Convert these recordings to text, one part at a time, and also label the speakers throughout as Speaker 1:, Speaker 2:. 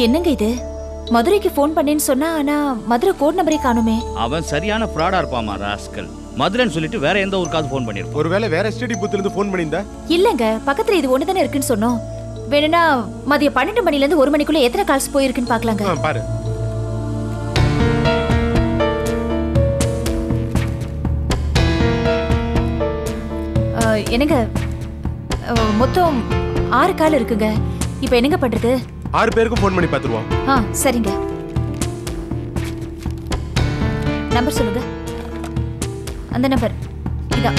Speaker 1: என்னங்க இது? மதுரைக்கு ஃபோன் பண்ணேன்னு சொன்னா, ஆனா மதுரை கோட் நம்பரே காணுமே.
Speaker 2: அவன் சரியான ஃப்ராடா இருப்பாமா ராஸ்கல். மதுரைன்னு சொல்லிட்டு வேற எந்த ஊருக்காவது ஃபோன் பண்ணிருப்பான்.
Speaker 3: ஒருவேளை வேற எஸ்டிடி பூத்ல இருந்து ஃபோன் பண்ணிருந்தா?
Speaker 1: இல்லங்க, பக்கத்துல இது ஒண்ணு தானே இருக்குன்னு சொன்னோம். வேணும்னா மதியம் 12 மணில இருந்து 1 மணிக்குள்ள எத்தனை கால்ஸ் போயிருக்குன்னு பார்க்கலாங்க.
Speaker 3: பாரு.
Speaker 1: என்னங்க, மொத்தம் 6 கால் இருக்குங்க. இப்போ என்னங்க பண்றது?
Speaker 3: 6 பேருக்கும் ஃபோன் பண்ணி பாத்துருவோம்.
Speaker 1: சரிங்க. நம்பர் சொல்லுங்க. அந்த நம்பர் இதான்.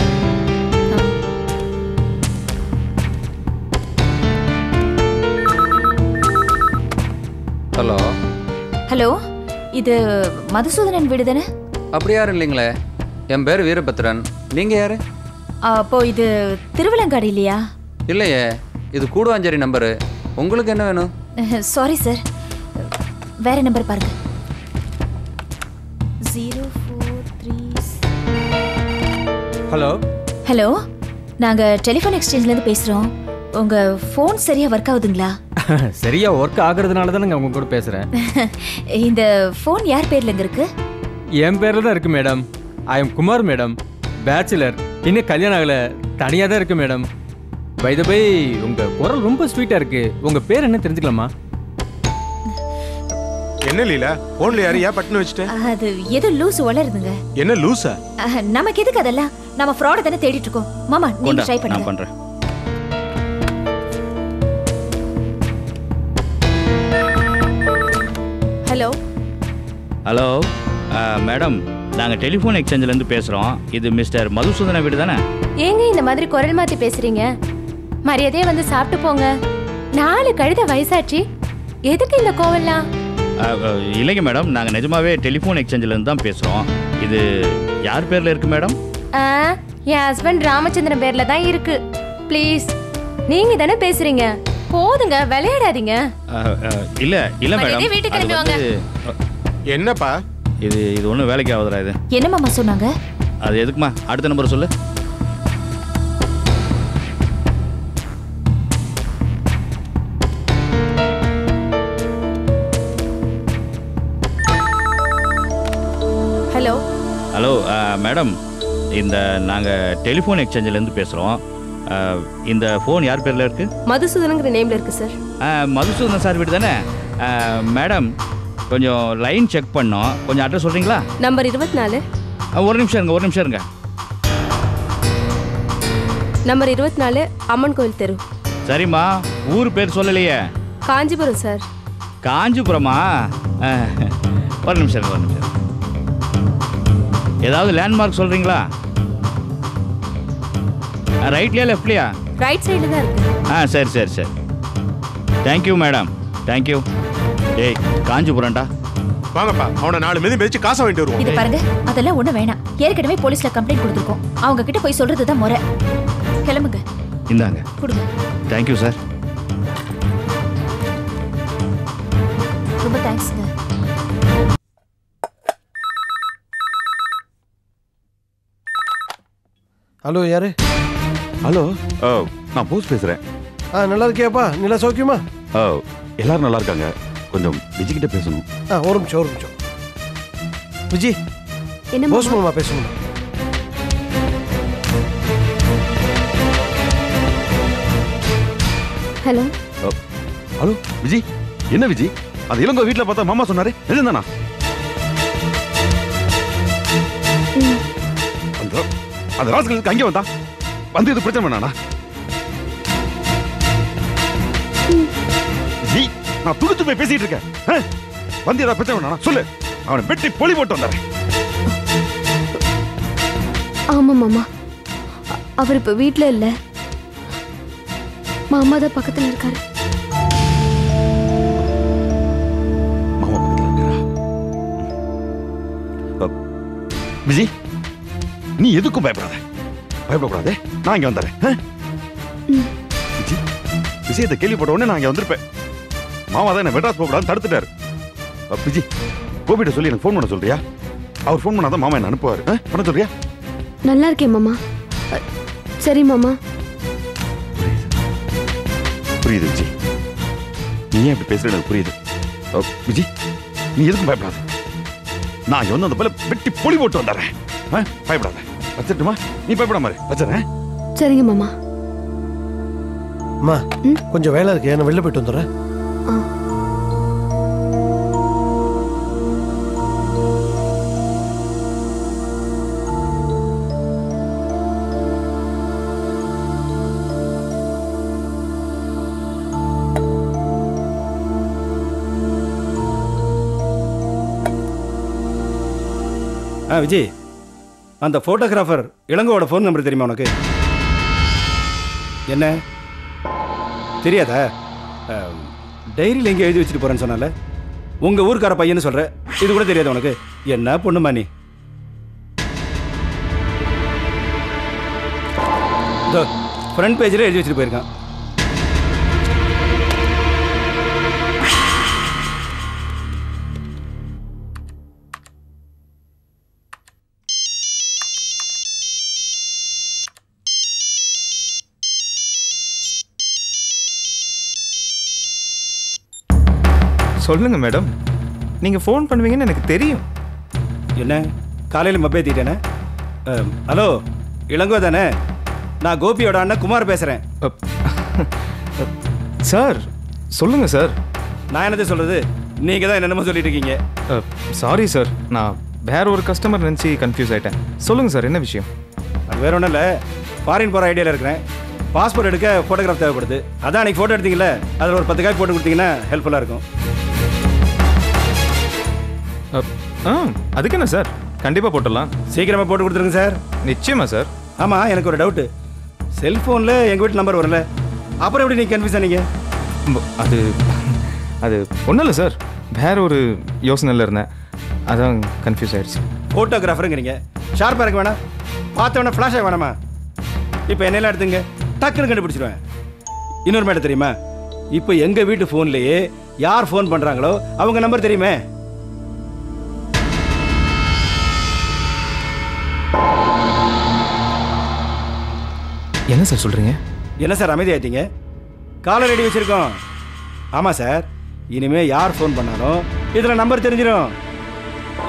Speaker 4: ஹலோ
Speaker 1: ஹலோ, இது மதுசூதனன் வீடு தானே?
Speaker 4: அப்படி யாரும் இல்லைங்களே, என் பேர் வீரபத்ரன். நீங்க யாரு?
Speaker 1: அப்போ இது திருவிலங்காடு இல்லையா?
Speaker 4: இல்லையே, இது கூடுவாஞ்சேரி நம்பரு. உங்களுக்கு என்ன வேணும்?
Speaker 1: சாரி சார், வேற நம்பர் பாருங்க. 043.
Speaker 5: ஹலோ
Speaker 1: ஹலோ, நாங்க டெலிஃபோன் எக்ஸ்சேஞ்ச்ல இருந்து பேசுறோம். உங்க ஃபோன் சரியா ஒர்க் ஆகுதுங்களா?
Speaker 5: சரியா ஒர்க் ஆகுறதுனால தான் உங்க கூட பேசுறேன்.
Speaker 1: இந்த ஃபோன் யார் பேர்லங்க இருக்கு?
Speaker 5: என் பேர்ல தான் இருக்கு madam. I am Kumar madam, bachelor. இன்னும் கல்யாணம் ஆகல, தனியா தான் இருக்கு மேடம். பை தி பை, உங்க குரல் ரொம்ப ஸ்வீட்டா இருக்கு. உங்க பேர் என்ன தெரிஞ்சுக்கலாமா?
Speaker 3: என்ன லீலா, போன்ல யாரு ஏன் பட்டன் வச்சிட்ட?
Speaker 1: அது ஏதோ லூஸ் வளருதுங்க.
Speaker 3: என்ன லூசா?
Speaker 1: நமக்கு எதுக்கு அதெல்லாம்? நாம ஃப்ராட் தானே தேடிட்டு இருக்கோம். மாமா, நீங்க ட்ரை பண்ணுங்க.
Speaker 2: நான் பண்றேன்.
Speaker 1: ஹலோ
Speaker 2: ஹலோ மேடம், நாங்க டெலிஃபோன் எக்ஸ்சேஞ்சில இருந்து பேசுறோம். இது மிஸ்டர் மதுசூதன வீடு தானே?
Speaker 6: ஏங்க இந்த மாதிரி குரல் மாத்தி பேசுறீங்க? மரியாதையே வந்து சாப்பிட்டு போங்க. 4 கழுத வயசாச்சு, எதுக்கு இந்த கோவல்லாம்?
Speaker 2: இல்லைங்க மேடம், நாங்க நிஜமாவே டெலிஃபோன் எக்ஸ்சேஞ்சில இருந்து தான் பேசுறோம். இது யார் பேர்ல இருக்கு மேடம்?
Speaker 6: என் ஹஸ்பண்ட் ராமச்சந்திரன் பேர்ல தான் இருக்கு. ப்ளீஸ், நீங்க தானே பேசுறீங்க, போதுங்க, விளையாடாதீங்க.
Speaker 2: இல்ல இல்ல மேடம்,
Speaker 6: வீட்டுக்கு கிளம்பி வாங்க.
Speaker 3: என்னப்பா
Speaker 2: இது ஒன்றும் வேலைக்கு ஆகுதுடா. இது
Speaker 1: என்ன மாமா சொன்னாங்க?
Speaker 2: அது எதுக்குமா? அடுத்த நம்பர் சொல்லு.
Speaker 1: ஹலோ
Speaker 2: ஹலோ மேடம், இந்த நாங்கள் டெலிஃபோன் எக்ஸ்சேஞ்சிலேருந்து பேசுகிறோம். இந்த ஃபோன் யார் பேரில் இருக்கு?
Speaker 6: மதுசூதனங்கிற நேம்ல இருக்கு சார்.
Speaker 2: மதுசூதன் சார் வீடு தானே? மேடம், கொஞ்சம் லைன் செக் பண்ணோம். கொஞ்சம் அட்ரஸ் சொல்கிறீங்களா?
Speaker 6: நம்பர் 24.
Speaker 2: ஒரு நிமிஷம் இருங்க.
Speaker 6: நம்பர் 24, அம்மன் கோயில் தெரு.
Speaker 2: சரிம்மா, ஊர் பேர் சொல்லலையே.
Speaker 6: காஞ்சிபுரம் சார்.
Speaker 2: காஞ்சிபுரமா? ஒரு நிமிஷம். ஏதாவது லேண்ட்மார்க் சொல்கிறீங்களா? ரைட்லையா லெஃப்ட்லையா?
Speaker 6: ரைட் சைடில் தான் இருக்கு.
Speaker 2: சரி. Thank you madam, thank you. ஏய், காஞ்சிபுரம்டா.
Speaker 3: வாங்கப்பா, அவனை 4 மிதி மிதிச்சு காசை வாங்கிட்டு வருவோம்.
Speaker 1: இது பாருங்க, அதெல்லாம் ஒண்ணு வேணாம். ஏற்கனவே போலீஸ்ல கம்ப்ளைண்ட் கொடுத்துருக்கோம். அவங்க கிட்ட போய் சொல்றதுதான் முறை. கிளம்புங்க.
Speaker 2: இந்தாங்க.
Speaker 1: கொடுங்க.
Speaker 2: Thank you sir.
Speaker 1: ரொம்ப தேங்க்ஸ்ங்க.
Speaker 7: ஹலோ, யாரு?
Speaker 8: ஹலோ, நான் போஸ் பேசுறேன்.
Speaker 7: நல்லா இருக்கியாப்பா? நல்லா சௌக்கியமா?
Speaker 8: எல்லாரும் நல்லா இருக்காங்க. கொஞ்சம் விஜய் கிட்ட பேசணும்.
Speaker 7: ஒரு நிமிஷம். விஜய்,
Speaker 6: என்ன
Speaker 7: போஸ் மாமா பேசணும்.
Speaker 6: ஹலோ
Speaker 8: ஹலோ விஜய், என்ன விஜய்? அது இளங்கோ வீட்டில் பார்த்தா மாமா சொன்னாரு, நிஜம்தானா? அந்த ராசுகளுக்கு அங்கே வந்தா வந்து இது பிரச்சனை வேணானா? விஜய், நான் துடிச்சு போய் பேசிட்டு இருக்கேன். வந்து ஏதாவது பிரச்சனை வேணானா சொல்லு, அவனை வெட்டி பொலி போட்டு வந்தாரு.
Speaker 6: ஆமா மாமா, அவர் இப்ப வீட்டுல இல்ல. மாமா தான் பக்கத்துல இருக்காரு.
Speaker 8: மாமா பக்கத்துல இருக்கிறா? விஜய், நீ எதுக்கும் பயப்படக்கூடாது. நான் இங்க வந்துடுறேன். விஜய், விஷயத்தை கேள்விப்பட்ட உடனே நான் இங்க வந்திருப்பேன். மாமா தான் என்ன மெட்ராஸ் போகக்கூடாதுன்னு தடுத்துட்டாரு. விஜய், கோபிட்ட சொல்லி எனக்கு ஃபோன் பண்ண சொல்றியா? அவர் ஃபோன் பண்ணாதான் மாமா என்ன அனுப்புவாரு. பண்ண சொல்றியா?
Speaker 6: நல்லா இருக்கேன் மாமா. சரி மாமா.
Speaker 8: புரியுது விஜய், நீ ஏன் இப்படி பேசுற எனக்கு புரியுது. விஜி நீ எதுக்கும் பயப்படாத. நான் இங்க வந்து அந்த போல வெட்டி பொலி போட்டு வந்துடுறேன். பயப்படாத. வச்சிட்டுமா? நீ பயப்படாம வச்சிடறேன்.
Speaker 9: சரிங்க மாமா.
Speaker 7: அம்மா கொஞ்சம் வேலை இருக்கு, நான் வெளில போயிட்டு வந்துடுறேன்.
Speaker 10: விஜய், அந்த ஃபோட்டோகிராஃபர் இளங்கோவோட ஃபோன் நம்பர் தெரியுமா உனக்கு? என்ன தெரியாதா? டைரியில் எங்கே எழுதி வச்சுட்டு போகிறேன்னு சொன்னால உங்கள் ஊருக்கார பையன்னு சொல்கிற, இது கூட தெரியாது உனக்கு? என்ன பொண்ணுமா நீ? ஃப்ரண்ட் பேஜில் எழுதி வச்சுட்டு போயிருக்கான்.
Speaker 11: சொல்லுங்க மேடம், நீங்க ஃபோன் பண்ணுவீங்கன்னு எனக்கு தெரியும்.
Speaker 10: என்ன காலையில் மப்பே தீட்டேனே? ஹலோ, இளங்கோ தானே? நான் கோபியோட அண்ணன் குமார் பேசுகிறேன்.
Speaker 11: சார் சொல்லுங்க சார்.
Speaker 10: நான் என்னது சொல்கிறது? நீங்கள் தான் என்னென்னமோ சொல்லிட்டு இருக்கீங்க.
Speaker 11: சாரி சார், நான் வேற ஒரு கஸ்டமர் நினச்சி கன்ஃபியூஸ் ஆகிட்டேன். சொல்லுங்கள் சார், என்ன விஷயம்?
Speaker 10: அது வேற ஒன்றும் இல்லை, ஃபாரின் போகிற ஐடியாவில் இருக்கிறேன். பாஸ்போர்ட் எடுக்க ஃபோட்டோகிராஃப் தேவைப்படுது. அதான் அன்றைக்கி ஃபோட்டோ எடுத்தீங்களே, அதில் ஒரு 10 காய் போட்டு கொடுத்தீங்கன்னா ஹெல்ப்ஃபுல்லாக இருக்கும்.
Speaker 11: அதுக்கு என்ன சார், கண்டிப்பாக போட்டுடலாம்.
Speaker 10: சீக்கிரமாக போட்டு கொடுத்துருங்க சார்.
Speaker 11: நிச்சயமா சார்.
Speaker 10: ஆமாம், எனக்கு ஒரு டவுட்டு. செல்ஃபோனில் எங்கள் வீட்டு நம்பர் வரல, அப்புறம் எப்படி நீங்கள் கன்ஃபியூஸ் ஆனீங்க?
Speaker 11: அது அது ஒன்றும் இல்லை சார், வேற ஒரு யோசனையில் இருந்தேன், அதான் கன்ஃபியூஸ் ஆயிடுச்சு.
Speaker 10: ஃபோட்டோகிராஃபருங்கிறீங்க, ஷார்ப்பாக இருக்க வேணாம், பார்த்த வேணா ஃப்ளாஷ் ஆக வேணாமா? இப்போ என்னெல்லாம் எடுத்துங்க, டக்குன்னு கண்டுபிடிச்சிடுவேன். இன்னொரு மேடம் தெரியுமா, இப்போ எங்கள் வீட்டு ஃபோன்லேயே யார் ஃபோன் பண்ணுறாங்களோ அவங்க நம்பர் தெரியுமே.
Speaker 11: என்ன சார் சொல்கிறீங்க?
Speaker 10: என்ன சார் அமைதி ஆயிட்டீங்க? காலர் ரெடி வச்சுருக்கோம். ஆமாம் சார், இனிமேல் யார் ஃபோன் பண்ணாலும் இதில் நம்பர் தெரிஞ்சிடும்.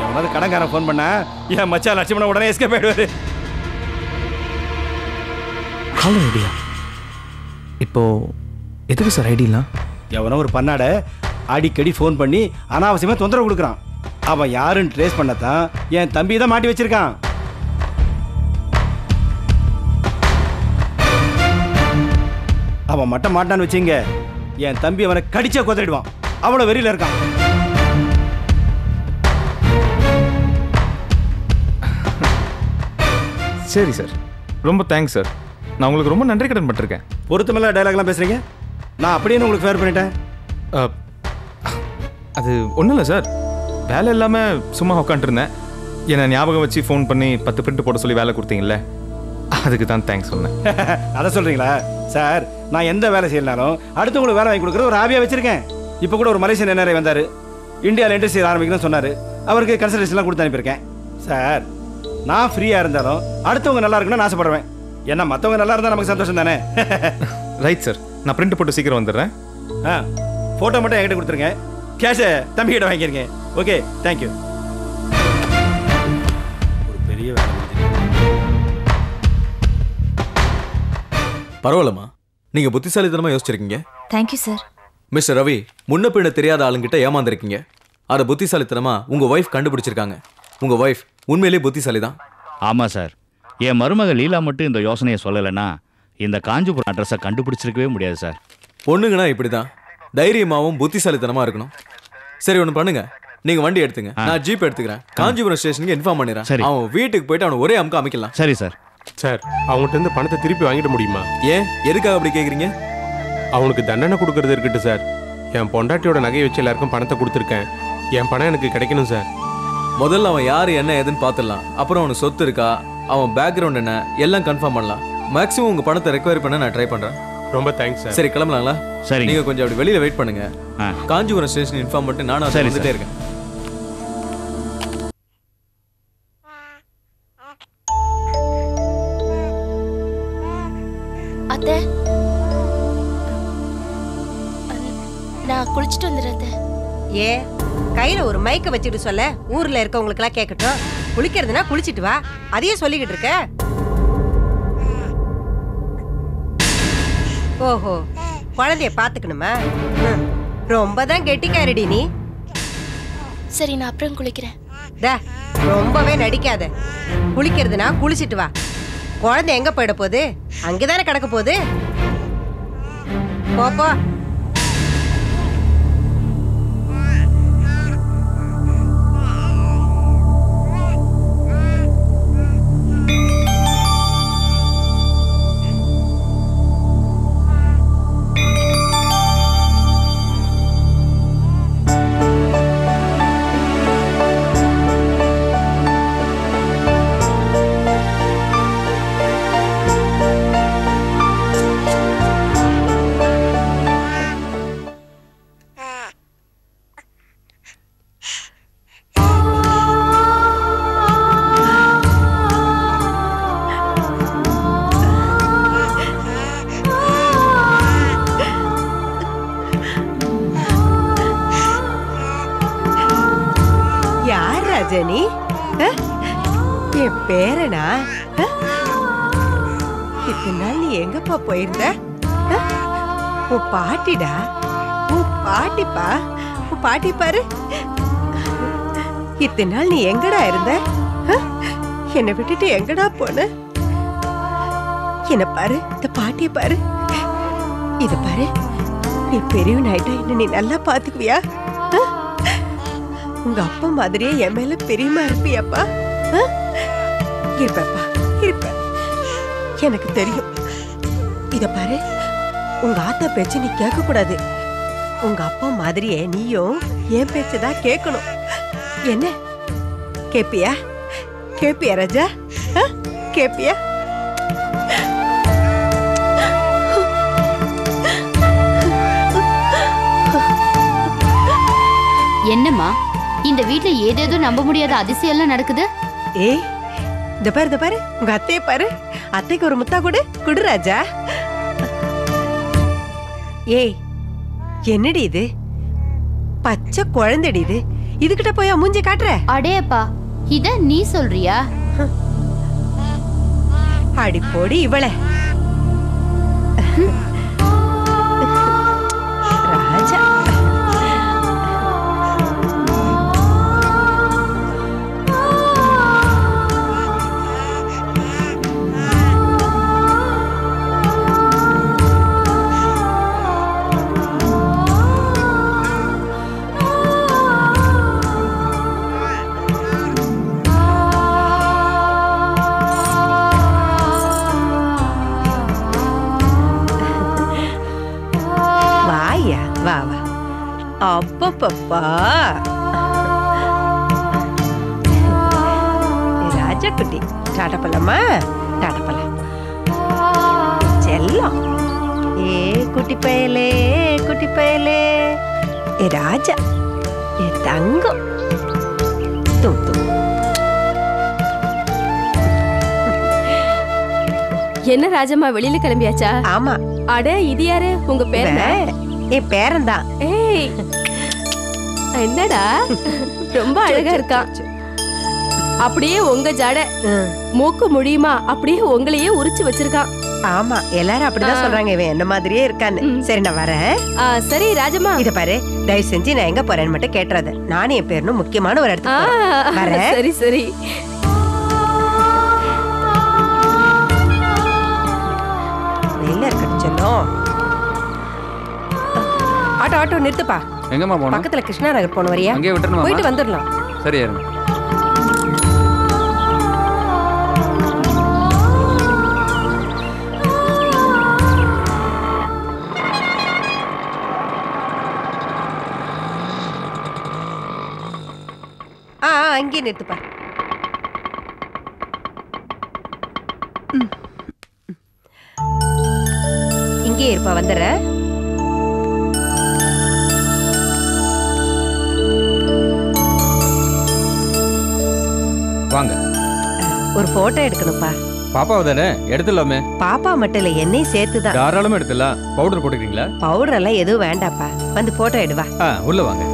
Speaker 10: எவனாவது கடன்காரன் ஃபோன் பண்ணா என் மச்சா லட்சுமணன் உடனே எஸ்கேப் ஆயிடுவாரு.
Speaker 11: காலர் ஐடியா இப்போ எதுக்கு சார் ஐடியா?
Speaker 10: எவனோ ஒரு பண்ணாட அடிக்கடி ஃபோன் பண்ணி அனாவசியமாக தொந்தரவு கொடுக்குறான். அவன் யாருன்னு ட்ரேஸ் பண்ணத்தான் என் தம்பி தான் மாட்டி வச்சிருக்கான். அவன் மட்டும் மாட்டான்னு வச்சுங்க, என் தம்பி அவனை கடிச்சா கொதறிடுவான். அவ்வளோ வெறியில் இருக்கான்.
Speaker 11: சரி சார், ரொம்ப தேங்க்ஸ் சார். நான் உங்களுக்கு ரொம்ப நன்றி கடன் பட்டிருக்கேன்.
Speaker 10: பொருத்தமில்ல டைலாக்லாம் பேசுகிறீங்க, நான் அப்படியே உங்களுக்கு ஃபேர் பண்ணிட்டேன்.
Speaker 11: அது ஒன்றும் இல்லை சார், வேலை இல்லாமல் சும்மா உட்காந்துருந்தேன். என்னை ஞாபகம் வச்சு ஃபோன் பண்ணி 10 பிரிண்ட் போட சொல்லி வேலை கொடுத்தீங்கல்ல, அதுக்கு தான் தேங்க்ஸ் சொன்னேன்.
Speaker 10: அதை சொல்கிறீங்களா சார்? நான் எந்த வேலை செய்யலாலும் அடுத்தவங்களுக்கு வேலை வாங்கி கொடுக்குறது ஒரு ஹாபியாக வச்சுருக்கேன். இப்போ கூட ஒரு மலேசியன் என்ஆர்ஐ வந்தார், இந்தியாவில் இண்டஸ்ட்ரி ஆரம்பிக்கணும்னு சொன்னார். அவருக்கு கன்சல்டேஷன்லாம் கொடுத்து அனுப்பியிருக்கேன். சார், நான் ஃப்ரீயாக இருந்தாலும் அடுத்தவங்க நல்லா இருக்கணும்னு ஆசைப்படுவேன். ஏன்னா மற்றவங்க நல்லா இருந்தால் நமக்கு சந்தோஷம் தானே.
Speaker 11: ரைட் சார், நான் பிரிண்ட் போட்டு சீக்கிரம் வந்துடுறேன்.
Speaker 10: ஃபோட்டோ மட்டும் என்கிட்ட கொடுத்துருங்க, கேஷை தம்பிக்கிட்ட வாங்கிக்கிறீங்க. Okay, thank you. ஒரு பெரிய வேலை.
Speaker 12: பரவாயில்லம்மா, நீங்க புத்திசாலித்தனமா யோசிச்சிருக்கீங்க.
Speaker 1: Thank you sir.
Speaker 12: மிஸ்டர் ரவி, முன்ன பின்ன தெரியாத ஆளுங்கிட்ட ஏமாந்துருக்கீங்க. அதை புத்திசாலித்தனமா உங்க ஒய்ஃப் கண்டுபிடிச்சிருக்காங்க. உங்க ஒய்ஃப் உண்மையிலேயே புத்திசாலி தான்.
Speaker 2: ஆமாம் சார், என் மருமக லீலா மட்டும் இந்த யோசனையை சொல்லலைன்னா இந்த காஞ்சிபுரம் அட்ரஸை கண்டுபிடிச்சிருக்கவே முடியாது சார்.
Speaker 12: பொண்ணுங்கன்னா இப்படிதான், தைரியமாவும் புத்திசாலித்தனமா இருக்கணும். சரி, ஒன்று பண்ணுங்க, நீங்க வண்டி எடுத்துங்க, நான் ஜீப் எடுத்துக்கிறேன். காஞ்சிபுரம் ஸ்டேஷனுக்கு இன்ஃபார்ம் பண்ணிடுறேன்.
Speaker 2: சரி,
Speaker 12: அவன் வீட்டுக்கு போயிட்டு அவனை ஒரே அமுக்க அமைக்கலாம்.
Speaker 2: சரி சார்.
Speaker 3: சார், அவங்ககிட்ட இருந்து பணத்தை திருப்பி வாங்கிட முடியுமா?
Speaker 12: ஏன், எதுக்காக அப்படி கேட்குறீங்க?
Speaker 3: அவனுக்கு தண்டனை கொடுக்கறது இருக்கட்டும் சார். என் பொண்டாட்டியோட நகையை வச்சு எல்லாருக்கும் பணத்தை கொடுத்துருக்கேன். என் பணம் எனக்கு கிடைக்கணும் சார்.
Speaker 12: முதல்ல அவன் யார் என்ன ஏதுன்னு பார்த்துடலாம். அப்புறம் அவனுக்கு சொத்து இருக்கா, அவன் பேக்ரவுண்ட் என்ன, எல்லாம் கன்ஃபார்ம் பண்ணலாம். மேக்ஸிமம் உங்க பணத்தை ரெக்கவரி பண்ண நான் ட்ரை பண்றேன்.
Speaker 3: ரொம்ப தேங்க்ஸ் சார்.
Speaker 12: சரி, கிளம்பலாங்களா?
Speaker 2: சரி,
Speaker 12: நீங்க கொஞ்சம் அப்படி வெளியில வெயிட் பண்ணுங்க. காஞ்சிபுரம் ஸ்டேஷன் இன்ஃபார்ம் பண்ணிட்டு நானும் வந்துட்டே இருக்கேன்.
Speaker 13: அத்தை, நான் குளிச்சுட்டு வந்துடுறேன்.
Speaker 9: ஏ கையில ஒரு மைக்க வச்சுட்டு சொல்ல ஊர்ல இருக்கவங்களுக்கு எல்லாம் கேட்கட்டும். குளிக்கிறதுனா குளிச்சிட்டு வா, அதையே சொல்லிக்கிட்டு இருக்க. ஓஹோ, குழந்தைய பாத்துக்கணுமா? ரொம்ப தான் கெட்டிக்காரடி நீ.
Speaker 13: சரி, நான் அப்புறம் குளிக்கிறேன்.
Speaker 9: ரொம்பவே நடிக்காத. குளிக்கிறதுனா குளிச்சிட்டு வா. குழந்தை எங்க போயிட போகுது? அங்கதானே கிடக்க போகுது. போப்போ. ஜெனி, என் பேரனா? இத்தனை நாள் நீ எங்கப்பா போயிருந்த? உன் பாட்டிடா, உன் பாட்டிப்பா. உன் பாட்டி பாரு. இத்தனை நாள் நீ எங்கடா இருந்த? என்னை விட்டுட்டு எங்கடா போன? என்ன பாரு, இந்த பாட்டிய பாரு. இத பாரு, நீ பெரியவன் ஆயிட்டா என்ன நீ நல்லா பாத்துக்குவியா? உங்க அப்பா மாதிரியே என் மேல பெரியமா இருப்பியாப்பா? இருப்பப்பா, இருப்ப. எனக்கு தெரியும். இத பாரு, உங்க ஆத்தா பேச்சு நீ கேட்க கூடாது. உங்க அப்பா மாதிரியே நீயும் என் பேச்சுதான் கேட்கணும். என்ன கேப்பியா? கேப்பியா ராஜா? கேப்பியா?
Speaker 14: என்னம்மா, இந்த வீட்ல ஏதேதோ நம்ப முடியாத அதிசயம் எல்லாம் நடக்குது.
Speaker 9: ஏய், இந்த பாரு, உங்க அத்தைய பாரு. அத்தைக்கு ஒரு முத்தா குடு ராஜா. ஏய், என்னடி இது? பச்சை குழந்தைடி இது. இதுகிட்ட போய் மூஞ்சி காட்டுற?
Speaker 14: அடேப்பா, இத நீ சொல்றியா?
Speaker 9: அடி போடி இவளே. ராஜா, வா வா. அப்பப்பப்பா, ராஜா குட்டி, டாடா பழமா? டாடா பழம் செல்லம். ஏ குட்டி பயலே, குட்டி பயலே. ஏ ராஜா, ஏ தங்கம். தும் தும்.
Speaker 6: என்ன ராஜம்மா, வெளியில கிளம்பியாச்சா?
Speaker 9: ஆமா.
Speaker 6: அட, இது யாரு? உங்க பேரனா?
Speaker 9: என் பேரன் தான்.
Speaker 6: ஏய், என்னடா ரொம்ப அழகா இருக்கான். அப்படியே உங்க ஜடை மூக்கு முடியுமா அப்படியே உங்களையே உரிச்சு வச்சிருக்கான்.
Speaker 9: ஆமா, எல்லாரும் அப்படிதான் சொல்றாங்க. இவன் என்ன மாதிரியே இருக்கான்னு. சரி, நான் வரேன்.
Speaker 6: சரி ராஜம்மா,
Speaker 9: இத பாரு, தயவு செஞ்சு நான் எங்க போறேன்னு மட்டும் கேட்டுறாத. நானும் என் பேரனும் முக்கியமான ஒரு இடத்துக்கு வரேன்.
Speaker 6: சரி சரி.
Speaker 9: வெயில இருக்கட்டும் செல்லும். ஆட்டோ நிறுத்துப்பா.
Speaker 4: எங்கம்மா போணும்?
Speaker 9: பக்கத்துல கிருஷ்ணா நகர் போன வரியா?
Speaker 4: அங்கே விட்டுறணுமா?
Speaker 9: போயிட்டு வந்துடலாம்.
Speaker 4: சரி, ஏறுங்க.
Speaker 9: அங்கேயே நிறுத்துப்பா. இங்கே இருப்பா, வந்துடுற.
Speaker 5: வாங்க.
Speaker 9: ஒரு போட்டோ எடுக்கணும்ப்பா.
Speaker 5: பாப்பாவை தானே? எடுத்துடலாமே.
Speaker 9: பாப்பா மட்டும் இல்ல, என்னையும் சேர்த்துதான்.
Speaker 5: தாராளமா எடுத்துடலாம். பவுடர் போட்டுக்கிறீங்களா?
Speaker 9: பவுடர் எல்லாம் எதுவும் வேண்டாப்பா. வந்து போட்டோ எடுவா.
Speaker 5: உள்ள வாங்க.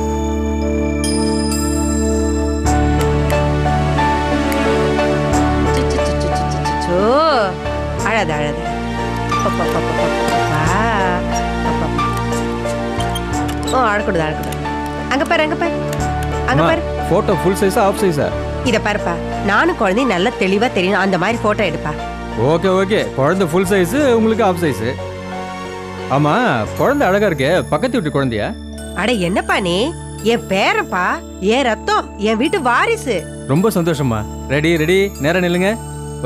Speaker 9: அழாத அழாத. ஓ அழக்கூடாது அழக்கூடாது. அங்க பாரு அங்க பாரு அங்க பாரு.
Speaker 5: போட்டோ ஃபுல் சைஸா ஆஃப் சைஸா?
Speaker 9: இத பாருப்பா, நானும் குழந்தையும் நல்லா தெளிவா தெரியும் அந்த மாதிரி போட்டோ எடுப்பா.
Speaker 5: ஓகே ஓகே, குழந்தை ஃபுல் சைஸ், உங்களுக்கு ஆஃப் சைஸ். ஆமா, குழந்தை அழகா இருக்கே, பக்கத்து வீட்டு குழந்தையா?
Speaker 9: அட என்னப்பா நீ, என் பேரப்பா, என் ரத்தம், என் வீட்டு வாரிசு.
Speaker 5: ரொம்ப சந்தோஷமா. ரெடி ரெடி, நேரா நில்லுங்க.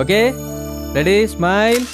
Speaker 5: Okay ready, smile.